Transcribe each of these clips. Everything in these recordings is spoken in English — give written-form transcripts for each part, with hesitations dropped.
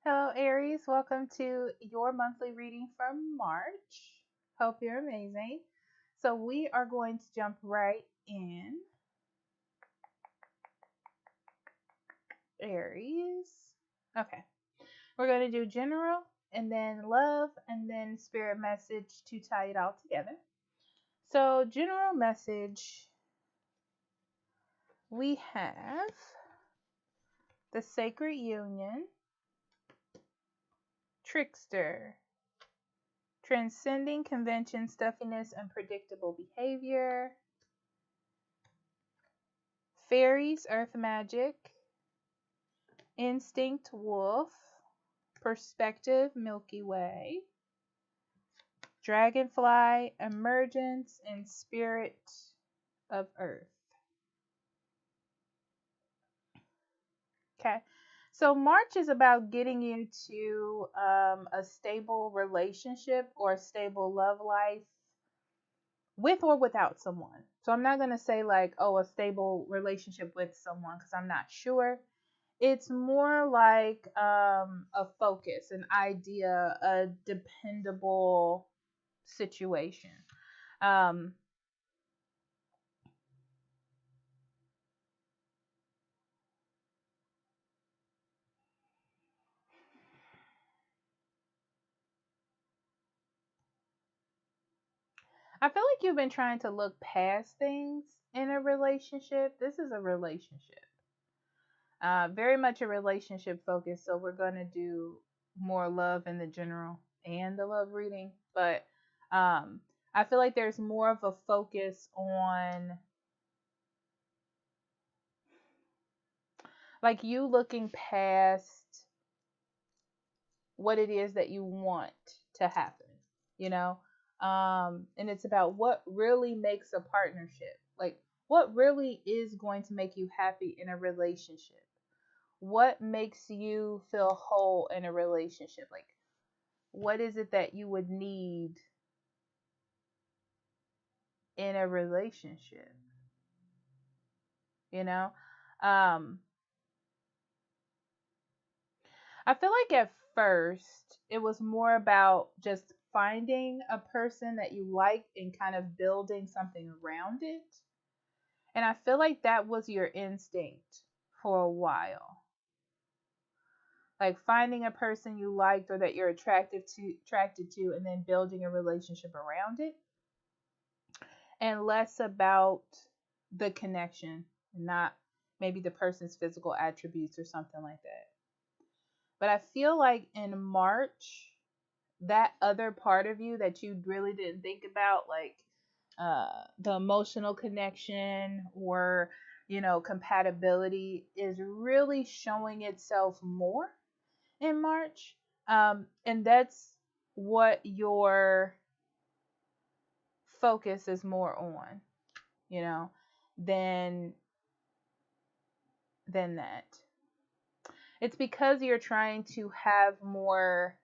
Hello, Aries. Welcome to your monthly reading for March. Hope you're amazing. So, we are going to jump right in. Aries. Okay. We're going to do general and then love and then spirit message to tie it all together. So, general message, we have the sacred union, trickster, transcending convention, stuffiness, and predictable behavior. Fairies, earth magic, instinct, wolf, perspective, Milky Way, dragonfly, emergence, and spirit of earth. Okay, so March is about getting you to a stable relationship or a stable love life with or without someone. So I'm not going to say like, oh, a stable relationship with someone because I'm not sure. It's more like a focus, an idea, a dependable situation. Um, I feel like you've been trying to look past things in a relationship. This is a relationship, very much a relationship focus. So we're going to do more love in the general and the love reading. But I feel like there's more of a focus on like you looking past what it is that you want to happen, you know? And it's about what really makes a partnership. Like, what really is going to make you happy in a relationship? What makes you feel whole in a relationship? Like, what is it that you would need in a relationship? You know? Um, I feel like at first it was more about just finding a person that you liked and kind of building something around it. And I feel like that was your instinct for a while. Like finding a person you liked or that you're attracted to and then building a relationship around it. And less about the connection, not maybe the person's physical attributes or something like that. But I feel like in March, that other part of you that you really didn't think about, like the emotional connection or compatibility, is really showing itself more in March, and that's what your focus is more on, you know, than than that. It's because you're trying to have more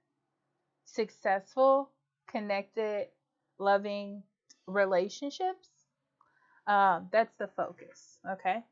successful, connected, loving relationships. That's the focus. Okay.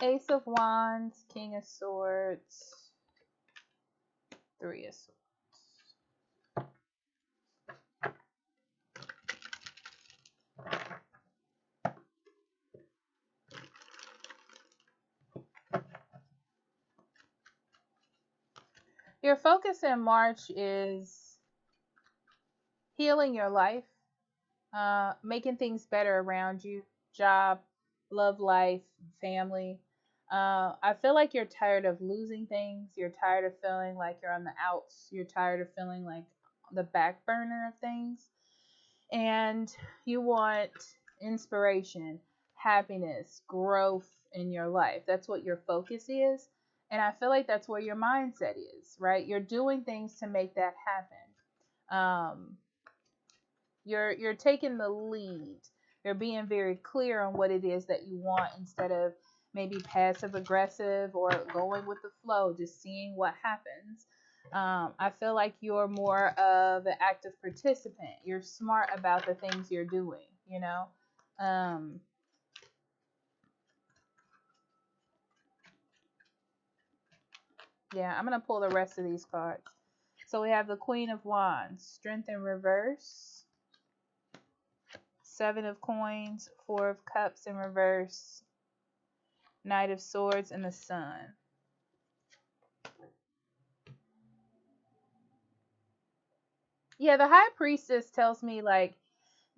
Ace of Wands, King of Swords, Three of Swords. Your focus in March is healing your life, making things better around you, job, love life, family. I feel like you're tired of losing things. You're tired of feeling like you're on the outs. You're tired of feeling like the back burner of things. And you want inspiration, happiness, growth in your life. That's what your focus is. And I feel like that's where your mindset is, right? You're doing things to make that happen. You're taking the lead. You're being very clear on what it is that you want instead of maybe passive aggressive or going with the flow, just seeing what happens. I feel like you're more of an active participant. You're smart about the things you're doing, you know? Um, yeah, I'm going to pull the rest of these cards. So we have the Queen of Wands, Strength in reverse, Seven of Coins, Four of Cups in reverse, Knight of Swords, and the Sun. Yeah, the High Priestess tells me like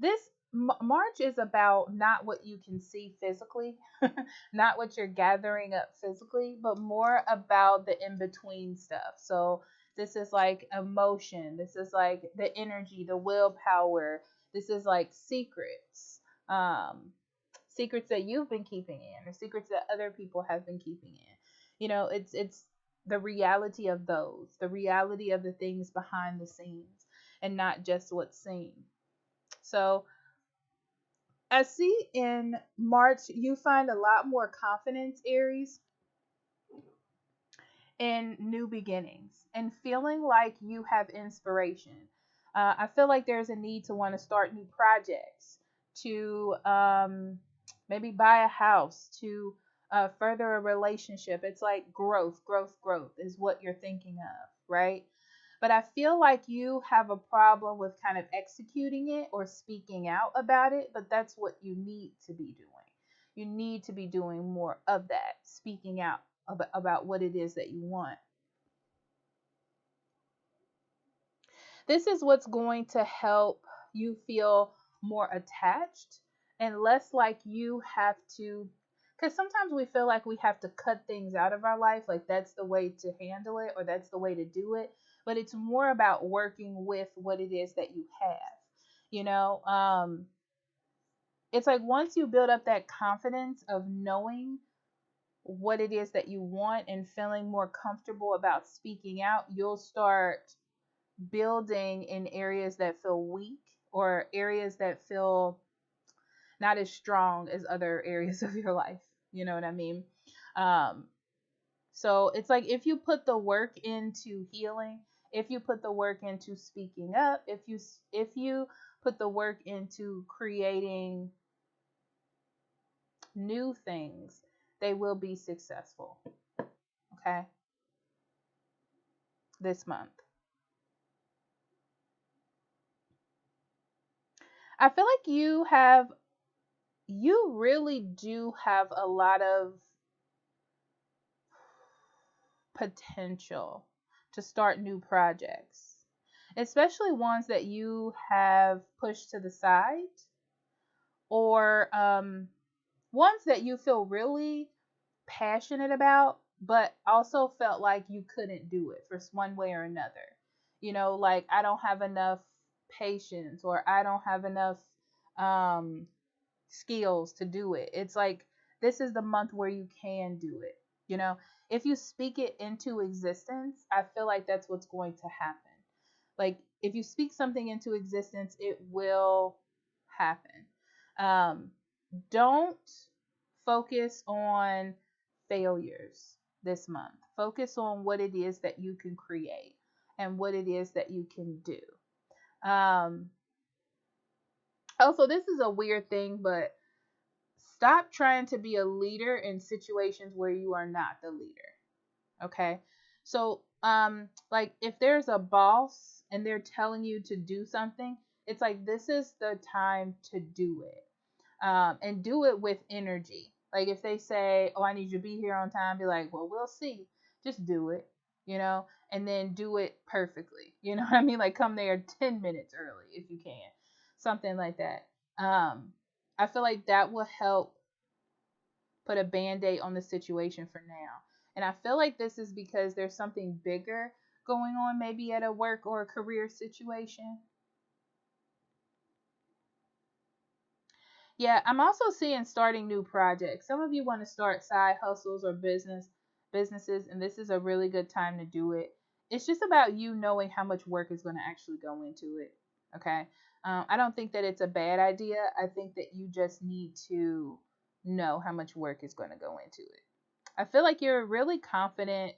this March is about not what you can see physically, not what you're gathering up physically, but more about the in between stuff. So this is like emotion, this is like the energy, the willpower, this is like secrets. Secrets that you've been keeping in or secrets that other people have been keeping in. You know, it's the reality of those, the reality of the things behind the scenes and not just what's seen. So I see in March you find a lot more confidence, Aries, in new beginnings and feeling like you have inspiration. I feel like there's a need to want to start new projects, to maybe buy a house, to further a relationship. It's like growth, growth, growth is what you're thinking of, right? But I feel like you have a problem with kind of executing it or speaking out about it, but that's what you need to be doing. You need to be doing more of that, speaking out about what it is that you want. This is what's going to help you feel more attached and less like you have to, because sometimes we feel like we have to cut things out of our life, like that's the way to handle it or that's the way to do it. But it's more about working with what it is that you have. You know, it's like once you build up that confidence of knowing what it is that you want and feeling more comfortable about speaking out, you'll start building in areas that feel weak or areas that feel not as strong as other areas of your life. You know what I mean? Um, so it's like if you put the work into healing, if you put the work into speaking up, if you put the work into creating new things, they will be successful. Okay? This month. I feel like you really do have a lot of potential to start new projects, especially ones that you have pushed to the side or ones that you feel really passionate about, but also felt like you couldn't do it for one way or another. You know, like I don't have enough patience or I don't have enough um, skills to do it. It's like this is the month where you can do it. You know, if you speak it into existence, I feel like that's what's going to happen. Like if you speak something into existence, it will happen. Um, don't focus on failures this month. Focus on what it is that you can create and what it is that you can do. Um, Also, this is a weird thing, but stop trying to be a leader in situations where you are not the leader. Okay? So, like if there's a boss and they're telling you to do something, it's like this is the time to do it. And do it with energy. Like if they say, "Oh, I need you to be here on time," be like, "Well, we'll see." Just do it, you know, and then do it perfectly. You know what I mean? Like come there 10 minutes early if you can, something like that. I feel like that will help put a band-aid on the situation for now. And I feel like this is because there's something bigger going on, maybe at a work or a career situation. Yeah, I'm also seeing starting new projects. Some of you want to start side hustles or businesses, and this is a really good time to do it. It's just about you knowing how much work is going to actually go into it. Okay. I don't think that it's a bad idea. I think that you just need to know how much work is going to go into it. I feel like you're really confident.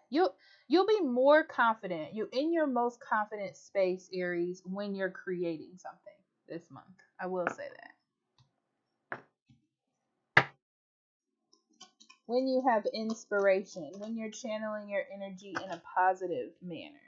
You you'll be more confident. You in your most confident space, Aries, when you're creating something this month. I will say that. When you have inspiration, when you're channeling your energy in a positive manner.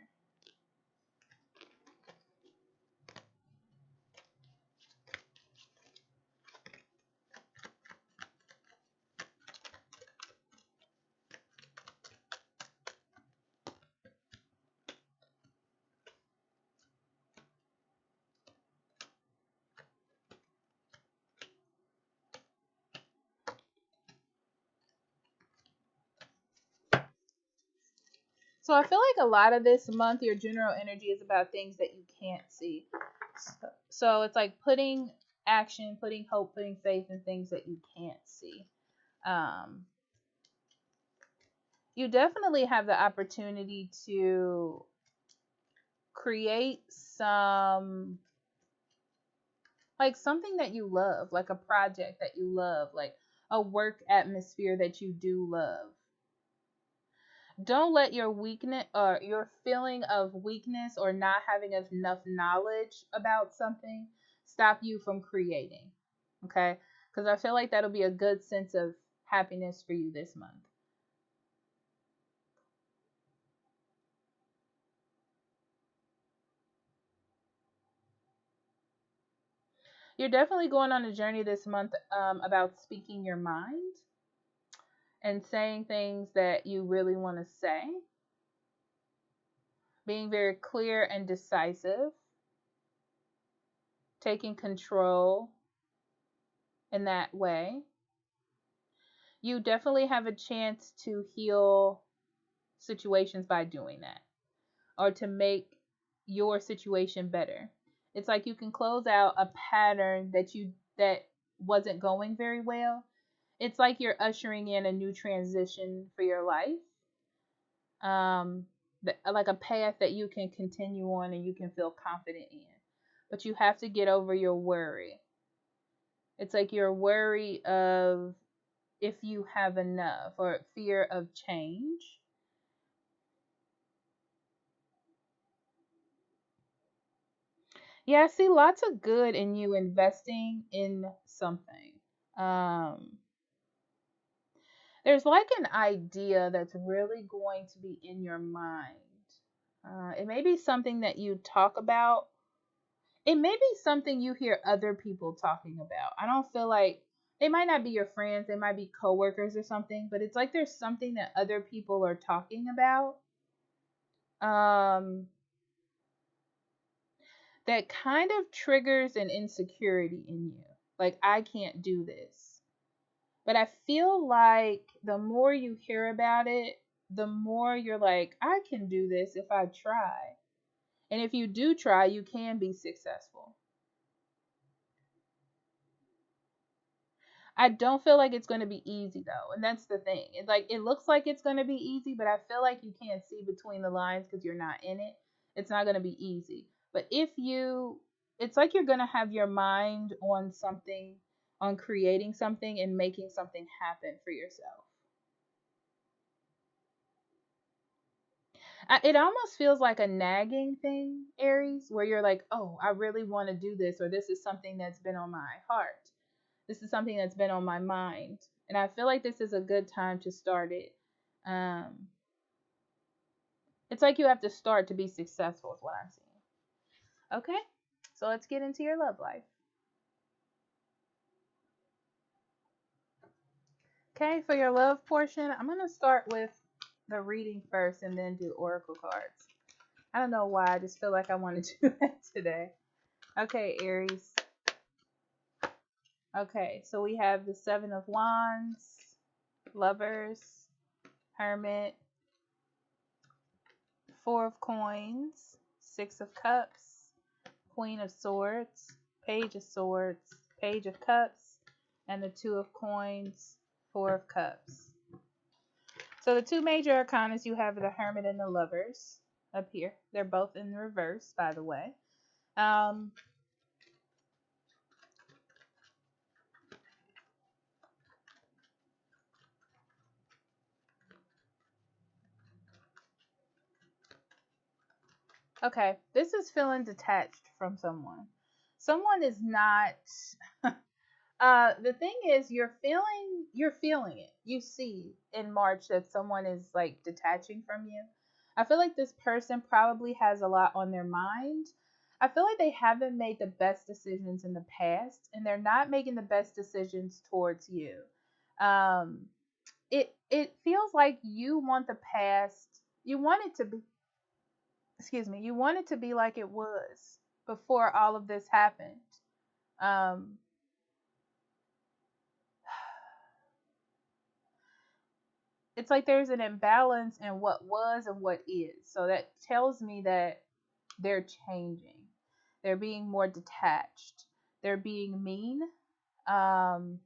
So I feel like a lot of this month, your general energy is about things that you can't see. So it's like putting action, putting hope, putting faith in things that you can't see. Um, you definitely have the opportunity to create like something that you love, like a project that you love, like a work atmosphere that you do love. Don't let your weakness or your feeling of weakness or not having enough knowledge about something stop you from creating. Okay? Because I feel like that'll be a good sense of happiness for you this month. You're definitely going on a journey this month about speaking your mind and saying things that you really want to say, being very clear and decisive, taking control in that way. You definitely have a chance to heal situations by doing that or to make your situation better. It's like you can close out a pattern that wasn't going very well. It's like you're ushering in a new transition for your life. Um like a path that you can continue on and you can feel confident in. But you have to get over your worry. It's like your worry of if you have enough or fear of change. Yeah, I see lots of good in you investing in something. Um, there's like an idea that's really going to be in your mind. It may be something that you talk about. It may be something you hear other people talking about. I don't feel like they might not be your friends, they might be coworkers or something, but it's like there's something that other people are talking about. Um, that kind of triggers an insecurity in you. Like, I can't do this. But I feel like the more you hear about it, the more you're like, I can do this if I try. And if you do try, you can be successful. I don't feel like it's going to be easy though. And that's the thing. It's like it looks like it's going to be easy, but I feel like you can't see between the lines because you're not in it. It's not going to be easy. But if you it's like you're going to have your mind on something, on creating something and making something happen for yourself. It almost feels like a nagging thing, Aries, where you're like, "Oh, I really want to do this," or "This is something that's been on my heart. This is something that's been on my mind." And I feel like this is a good time to start it. Um, it's like you have to start to be successful, is what I'm seeing. Okay, so let's get into your love life. Okay, for your love portion, I'm going to start with the reading first and then do oracle cards. I don't know why, I just feel like I want to do that today. Okay, Aries. Okay, so we have the Seven of Wands, Lovers, Hermit, Four of Coins, Six of Cups, Queen of Swords, Page of Swords, Page of Cups, and the Two of Coins, Four of Cups. So the two major arcanas you have are the Hermit and the Lovers up here. They're both in reverse, by the way. Okay, this is feeling detached from someone. Someone is not the thing is you're feeling it. You see in March that someone is like detaching from you. I feel like this person probably has a lot on their mind. I feel like they haven't made the best decisions in the past and they're not making the best decisions towards you. Um it feels like you want the past, you want it to be, excuse me, you want it to be like it was before all of this happened. Um it's like there's an imbalance in what was and what is. So that tells me that they're changing. They're being more detached. They're being mean. Um,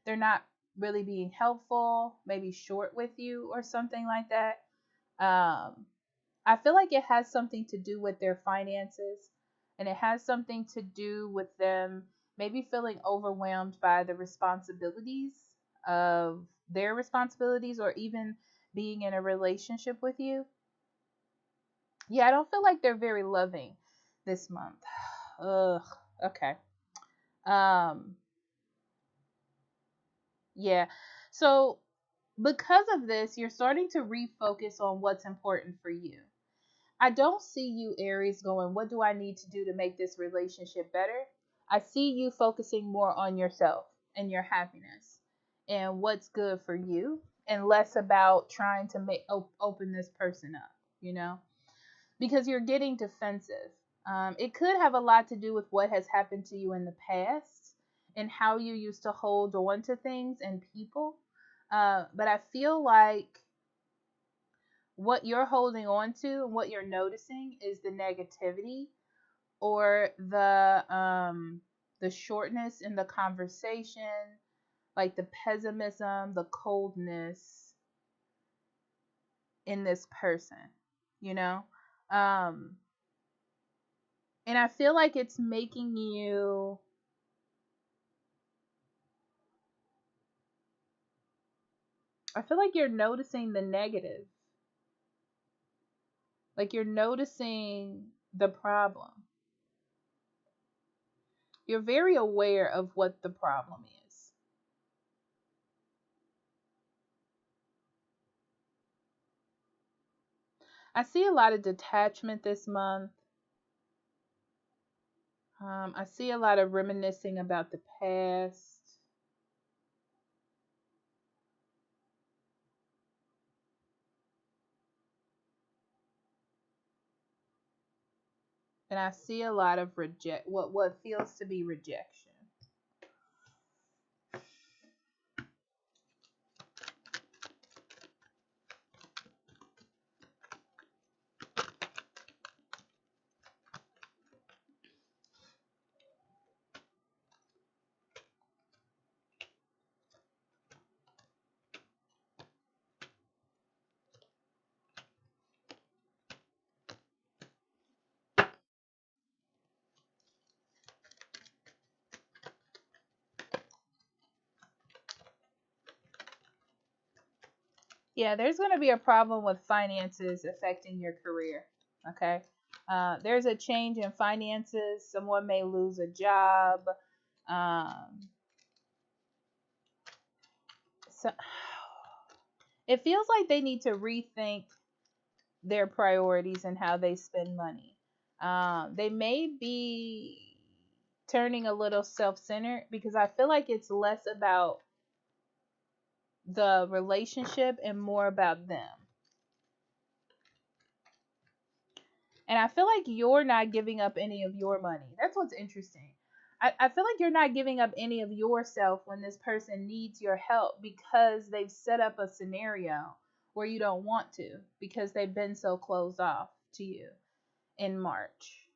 they're not really being helpful, maybe short with you or something like that. Um, I feel like it has something to do with their finances and it has something to do with them maybe feeling overwhelmed by the responsibilities of their responsibilities or even being in a relationship with you. Yeah, I don't feel like they're very loving this month. Ugh. Okay. Um yeah. So because of this, you're starting to refocus on what's important for you. I don't see you, Aries, going, what do I need to do to make this relationship better? I see you focusing more on yourself and your happiness and what's good for you and less about trying to open this person up, you know, because you're getting defensive. It could have a lot to do with what has happened to you in the past and how you used to hold on to things and people. But I feel like what you're holding on to and what you're noticing is the negativity or the shortness in the conversation, like the pessimism, the coldness in this person, you know? Um and I feel like it's making you, I feel like you're noticing the negative. Like you're noticing the problem. You're very aware of what the problem is. I see a lot of detachment this month. I see a lot of reminiscing about the past. And I see a lot of what feels to be rejection. Yeah, there's going to be a problem with finances affecting your career. Okay. There's a change in finances. Someone may lose a job. Um, so it feels like they need to rethink their priorities and how they spend money. They may be turning a little self centered because I feel like it's less about the relationship and more about them. And I feel like you're not giving up any of your money. That's what's interesting. I feel like you're not giving up any of yourself when this person needs your help because they've set up a scenario where you don't want to because they've been so closed off to you in March.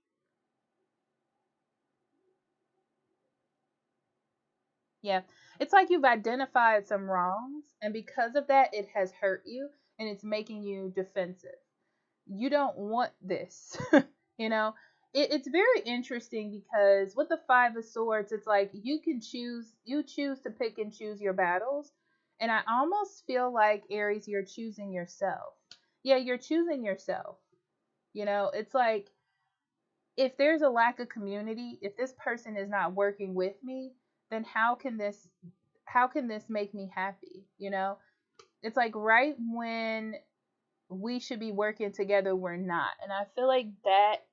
Yeah. It's like you've identified some wrongs, and because of that, it has hurt you and it's making you defensive. You don't want this. you know, it's very interesting because with the Five of Swords, it's like you choose to pick and choose your battles. And I almost feel like, Aries, you're choosing yourself. Yeah, you're choosing yourself. It's like, if there's a lack of community, if this person is not working with me, then how can this make me happy? It's like right when we should be working together, we're not. And I feel like that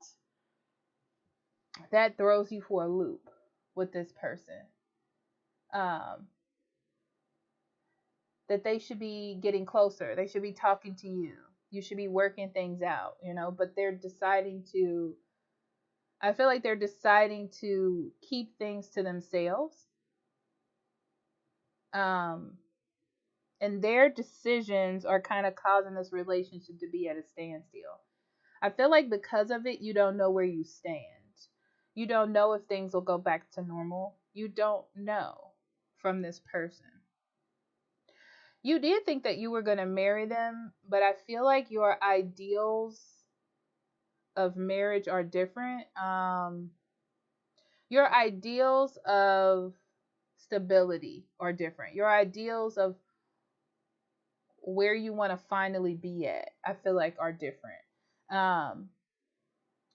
throws you for a loop with this person. Um, that they should be getting closer. They should be talking to you. You should be working things out, but I feel like they're deciding to keep things to themselves. Um, and their decisions are kind of causing this relationship to be at a standstill. I feel like because of it, you don't know where you stand. You don't know if things will go back to normal. You don't know from this person. You did think that you were going to marry them, but I feel like your ideals of marriage are different. Your ideals of stability are different. Your ideals of where you want to finally be at, I feel like, are different. Um,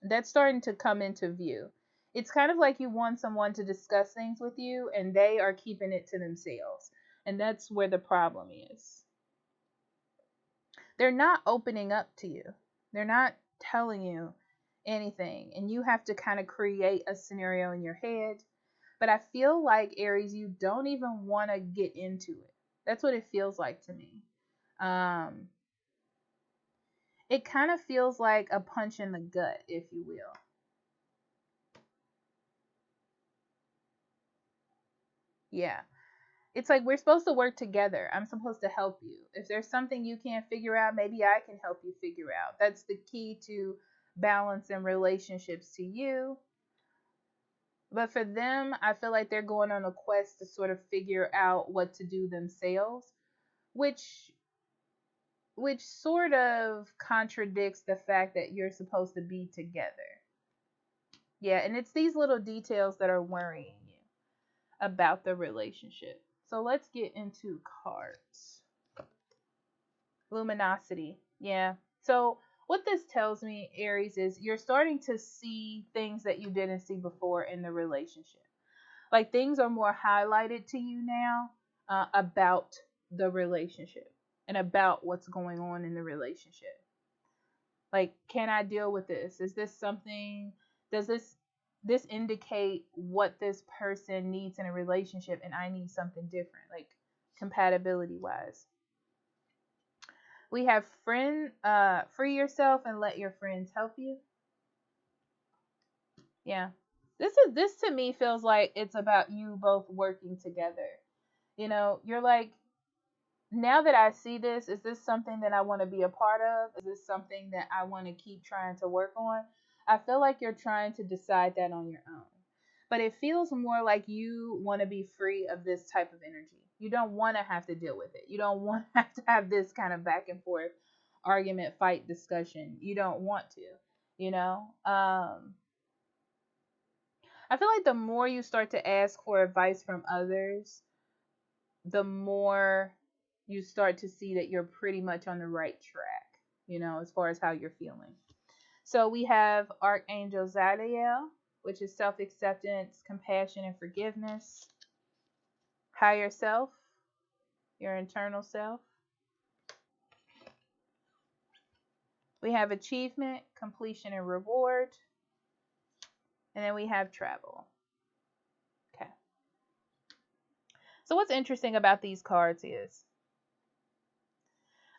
that's starting to come into view. It's kind of like you want someone to discuss things with you and they are keeping it to themselves. And that's where the problem is. They're not opening up to you, they're not telling you anything. And you have to kind of create a scenario in your head. But I feel like, Aries, you don't even want to get into it. That's what it feels like to me. Um, it kind of feels like a punch in the gut, if you will. Yeah. It's like we're supposed to work together. I'm supposed to help you. If there's something you can't figure out, maybe I can help you figure out. That's the key to balance in relationships to you. But for them, I feel like they're going on a quest to sort of figure out what to do themselves, which which sort of contradicts the fact that you're supposed to be together. Yeah, and it's these little details that are worrying you about the relationship. So let's get into cards. Luminosity. Yeah. So what this tells me, Aries, is you're starting to see things that you didn't see before in the relationship. Like things are more highlighted to you now about the relationship and about what's going on in the relationship. Like, can I deal with this? Is this something? Does this indicate what this person needs in a relationship, and I need something different, like compatibility wise? We have free yourself and let your friends help you. Yeah. This to me feels like it's about you both working together. You're like, now that I see this, is this something that I want to be a part of? Is this something that I want to keep trying to work on? I feel like you're trying to decide that on your own. But it feels more like you want to be free of this type of energy. You don't want to have to deal with it. You don't want to have to have this kind of back and forth argument, fight, discussion. You don't want to, you know? I feel like the more you start to ask for advice from others, the more you start to see that you're pretty much on the right track, as far as how you're feeling. So we have Archangel Zadkiel, which is self acceptance, compassion, and forgiveness. Higher self, your internal self. We have achievement, completion, and reward. And then we have travel. Okay. So what's interesting about these cards is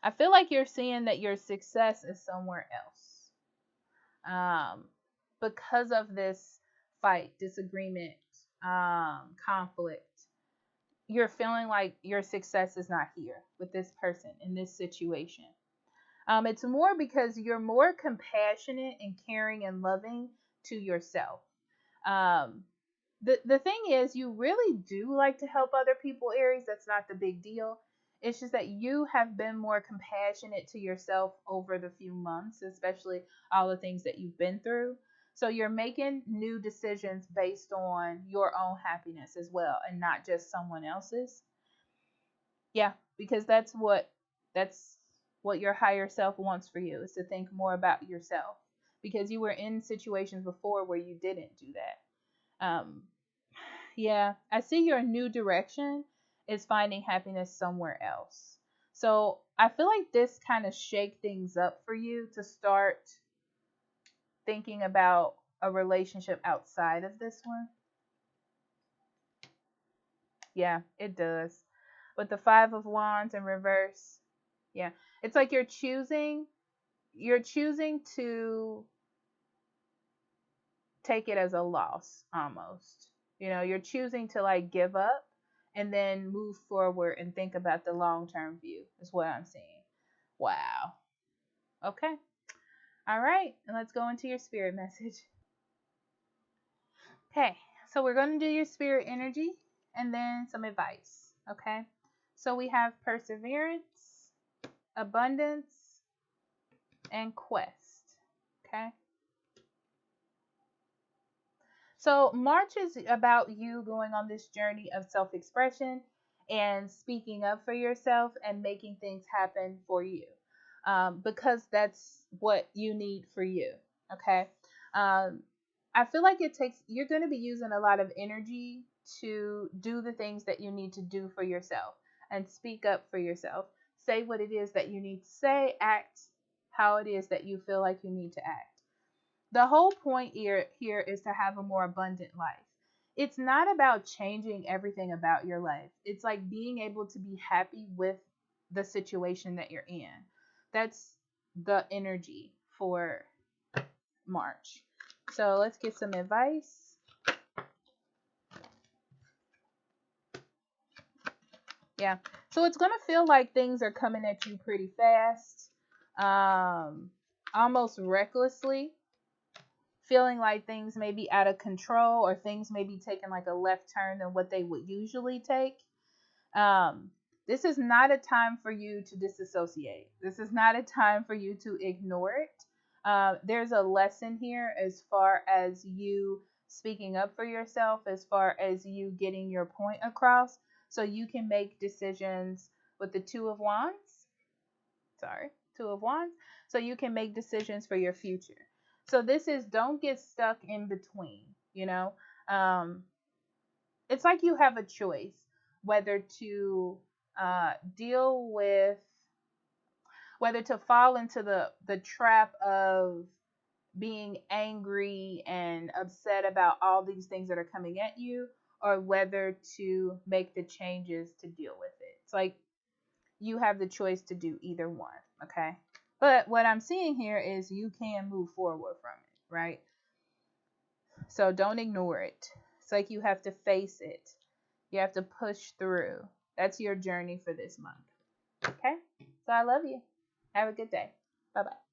I feel like you're seeing that your success is somewhere else. Because of this fight, disagreement, conflict, you're feeling like your success is not here with this person in this situation. It's more because you're more compassionate and caring and loving to yourself. Um, The thing is, you really do like to help other people, Aries. That's not the big deal. It's just that you have been more compassionate to yourself over the few months, especially all the things that you've been through. So you're making new decisions based on your own happiness as well, and not just someone else's. Yeah, because that's what your higher self wants for you, is to think more about yourself, because you were in situations before where you didn't do that. Yeah, I see your new direction is finding happiness somewhere else. So I feel like this kind of shake things up for you to start thinking about a relationship outside of this one. Yeah, it does. With the Five of Wands in reverse, yeah, it's like you're choosing to take it as a loss almost. You're choosing to like give up and then move forward and think about the long term view, is what I'm seeing. Wow. Okay. All right. And let's go into your spirit message. Okay. So we're going to do your spirit energy and then some advice. Okay. So we have perseverance, abundance, and quest. Okay. So, March is about you going on this journey of self expression and speaking up for yourself and making things happen for you, because that's what you need for you. Okay. Um, I feel like you're going to be using a lot of energy to do the things that you need to do for yourself and speak up for yourself. Say what it is that you need to say, act how it is that you feel like you need to act. The whole point here is to have a more abundant life. It's not about changing everything about your life. It's like being able to be happy with the situation that you're in. That's the energy for March. So let's get some advice. Yeah. So it's going to feel like things are coming at you pretty fast, almost recklessly, feeling like things may be out of control or things may be taking like a left turn than what they would usually take. Um, this is not a time for you to disassociate. This is not a time for you to ignore it. There's a lesson here as far as you speaking up for yourself, as far as you getting your point across, so you can make decisions with the Two of Wands. Sorry, Two of Wands. So you can make decisions for your future. So this is, don't get stuck in between, you know? Um, it's like you have a choice whether to deal with, whether to fall into the trap of being angry and upset about all these things that are coming at you, or whether to make the changes to deal with it. It's like you have the choice to do either one, okay? But what I'm seeing here is you can move forward from it, right? So don't ignore it. It's like you have to face it. You have to push through. That's your journey for this month. Okay? So I love you. Have a good day. Bye bye.